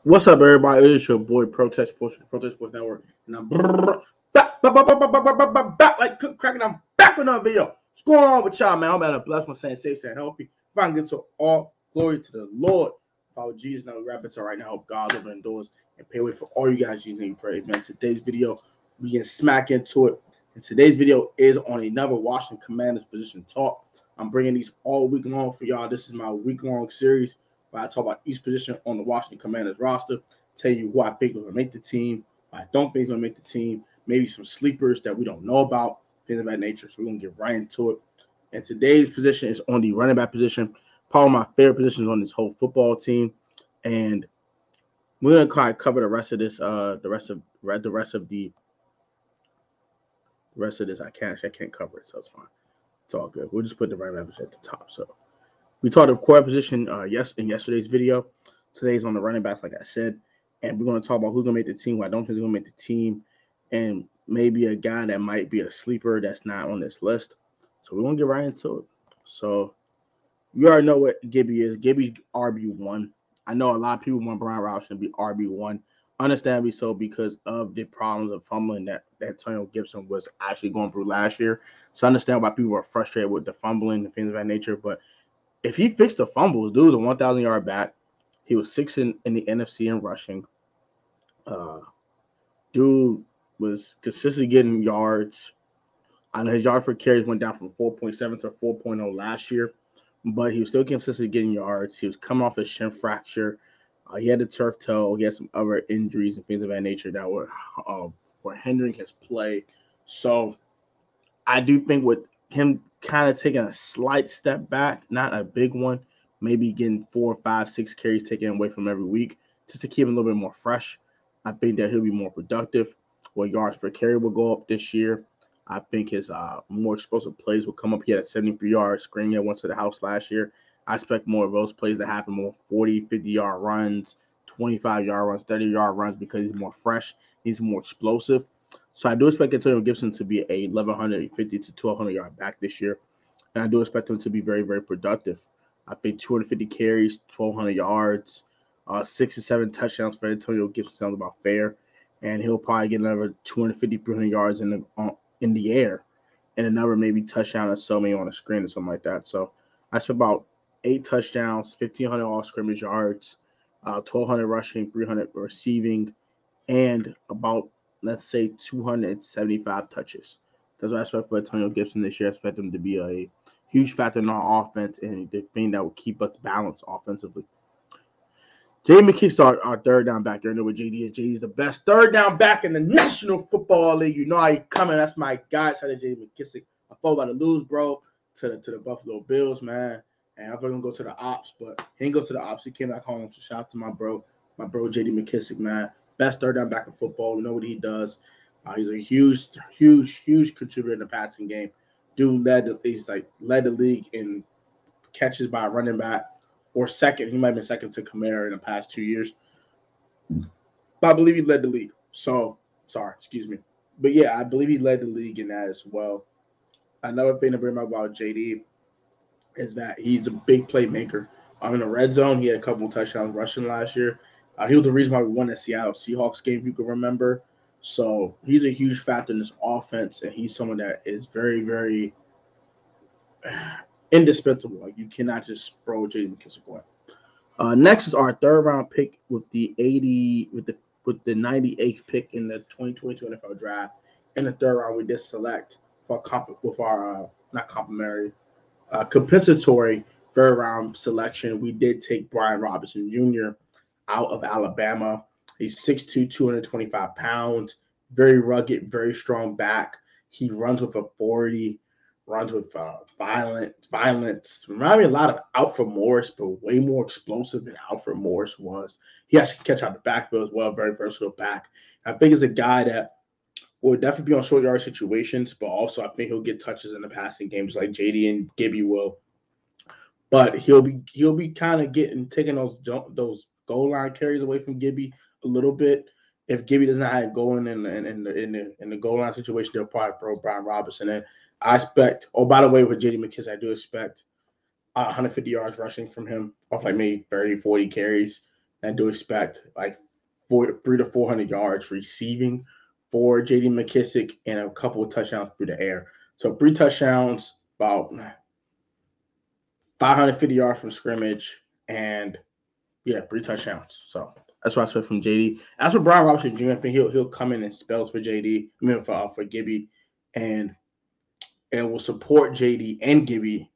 What's up, everybody? It's your boy Protest Sports from the Protest Sports Network, and I'm back like cook cracking. I'm back with another video. What's going on with y'all, man? I'm at a blessed one, saying safe, saying healthy. If I can get to all glory to the Lord. Father Jesus, now we wrap it right now. Hope God open the doors and pay way for all you guys using and pray, man. Today's video, we get smack into it. And today's video is on another Washington Commanders position talk. I'm bringing these all week long for y'all. This is my week-long series where I talk about each position on the Washington Commanders roster, tell you who I think is going to make the team, who I don't think is going to make the team, maybe some sleepers that we don't know about, things of that nature. So we're going to get right into it. And today's position is on the running back position, probably my favorite positions on this whole football team. And we're going to kind of cover the rest of this, the rest of this. I can't cover it, so it's fine. It's all good. We'll just put the running back position at the top. So we talked the core position in yesterday's video. Today's on the running backs, like I said. And we're going to talk about who's going to make the team, who I don't think is going to make the team, and maybe a guy that might be a sleeper that's not on this list. So we're going to get right into it. So you already know what Gibby is. Gibby's RB1. I know a lot of people want Brian Robinson to be RB1. Understandably so, because of the problems of fumbling that Antonio Gibson was actually going through last year. So I understand why people are frustrated with the fumbling and things of that nature. But if he fixed the fumbles, dude was a 1,000-yard back. He was 6th in the NFC in rushing. Dude was consistently getting yards. I know his yard for carries went down from 4.7 to 4.0 last year, but he was still consistently getting yards. He was coming off a shin fracture. He had a turf toe. He had some other injuries and things of that nature that were hindering his play. So I do think with him kind of taking a slight step back, not a big one, maybe getting 4, 5, 6 carries taken away from every week just to keep him a little bit more fresh. I think that he'll be more productive. Well, yards per carry will go up this year. I think his more explosive plays will come up. He had a 73-yard screen that went to the house last year. I expect more of those plays to happen, more 40, 50-yard runs, 25-yard runs, 30-yard runs, because he's more fresh. He's more explosive. So I do expect Antonio Gibson to be a 1,150 to 1,200-yard back this year. And I do expect him to be very, very productive. I think 250 carries, 1,200 yards, 6 to 7 touchdowns for Antonio Gibson sounds about fair. And he'll probably get another 250, 300 yards in the air, and another maybe touchdown or so, maybe on a screen or something like that. So I expect about 8 touchdowns, 1,500 all scrimmage yards, 1,200 rushing, 300 receiving, and about, let's say, 275 touches. That's what I expect for Antonio Gibson this year. I expect him to be a huge factor in our offense and the thing that will keep us balanced offensively. Mckee our third down back. You know what JD is. JD is the best third down back in the National Football League. You know how he coming. That's my guy. Shout out to JD McKissick. I thought about to lose, bro, to the Buffalo Bills, man. And I was going to go to the Ops, but he didn't go to the Ops. He came back home. So shout out to my bro JD McKissick, man. Best third down back in football. You know what he does. He's a huge contributor in the passing game. Dude led the league in catches by a running back. Or second. He might have been second to Kamara in the past 2 years. But I believe he led the league. So, sorry, excuse me. But yeah, I believe he led the league in that as well. Another thing to bring up about JD is that he's a big playmaker. In the red zone, he had a couple of touchdowns rushing last year. He was the reason why we won that Seattle Seahawks game, you can remember. So he's a huge factor in this offense, and he's someone that is very, very indispensable. Like, you cannot just throw J.D. McKissick away. Next is our third round pick with the 98th pick in the 2022 NFL draft. In the third round, we did select compensatory third round selection. We did take Brian Robinson Jr. out of Alabama. He's 6'2", 225 pounds, very rugged, very strong back. He runs with authority. Runs with violence. Remind me a lot of Alfred Morris, but way more explosive than Alfred Morris was. He actually can catch out the backfield as well. Very versatile back. I think it's a guy that will definitely be on short yard situations, but also I think he'll get touches in the passing games like JD and Gibby will. But he'll be kind of taking those goal line carries away from Gibby a little bit. If Gibby doesn't have it going in the goal line situation, they'll probably throw Brian Robinson in. I expect, by the way, with J.D. McKissick, I do expect 150 yards rushing from him off like maybe 30, 40 carries. I do expect like 300 to 400 yards receiving for J.D. McKissic and a couple of touchdowns through the air. So 3 touchdowns, about 550 yards from scrimmage, and 3 touchdowns. So that's what I said from JD. As for Brian Robinson Jr., I think he'll come in and spells for JD. I mean for Gibby, and will support JD and Gibby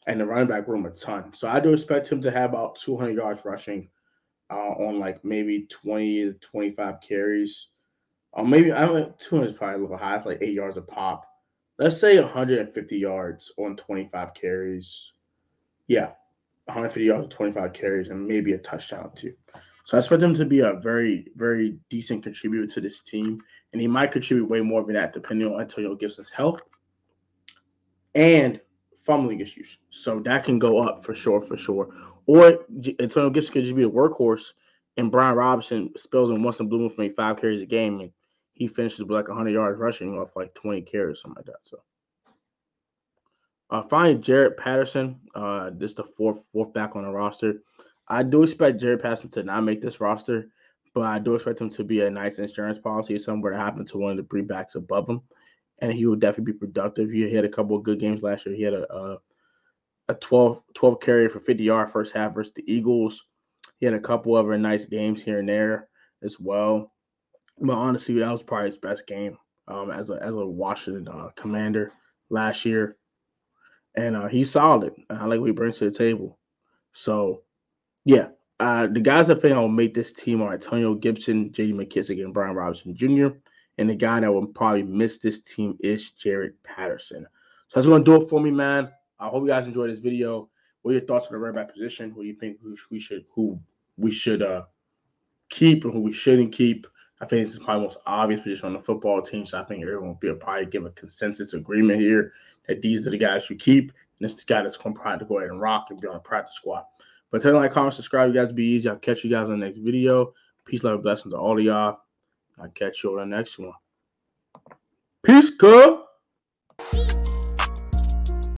and the running back room a ton. So I do expect him to have about 200 yards rushing on like maybe 20 to 25 carries. Maybe 200 is probably a little high. It's like 8 yards a pop. Let's say 150 yards on 25 carries. Yeah, 150 yards, 25 carries, and maybe a touchdown too. So I expect him to be a very, very decent contributor to this team, and he might contribute way more than that depending on Antonio Gibson's health and fumbling issues. So that can go up for sure. Or Antonio Gibson could just be a workhorse, and Brian Robinson spells and wants to bloom for 5 carries a game, and he finishes with like 100 yards rushing off like 20 carries, something like that. So. Finally, Jaret Patterson. This is the fourth back on the roster. I do expect Jaret Patterson to not make this roster, but I do expect him to be a nice insurance policy if somewhere to happen to one of the 3 backs above him, and he will definitely be productive. He had a couple of good games last year. He had a 12 carry for 50 yard first half versus the Eagles. He had a couple other nice games here and there as well, but honestly, that was probably his best game as a Washington Commander last year. And he's solid. I like what he brings to the table. So, the guys I think will make this team are Antonio Gibson, J.D. McKissic, and Brian Robinson Jr. And the guy that will probably miss this team is Jaret Patterson. So that's going to do it for me, man. I hope you guys enjoyed this video. What are your thoughts on the running back position? What do you think who we should keep and who we shouldn't keep? I think this is probably the most obvious position on the football team, so I think everyone will probably give a consensus agreement here that these are the guys you keep, and this is the guy that's going to probably go ahead and rock and be on the practice squad. But tell me, like, comment, subscribe. You guys be easy. I'll catch you guys on the next video. Peace, love, and blessings to all of y'all. I'll catch you on the next one. Peace, girl.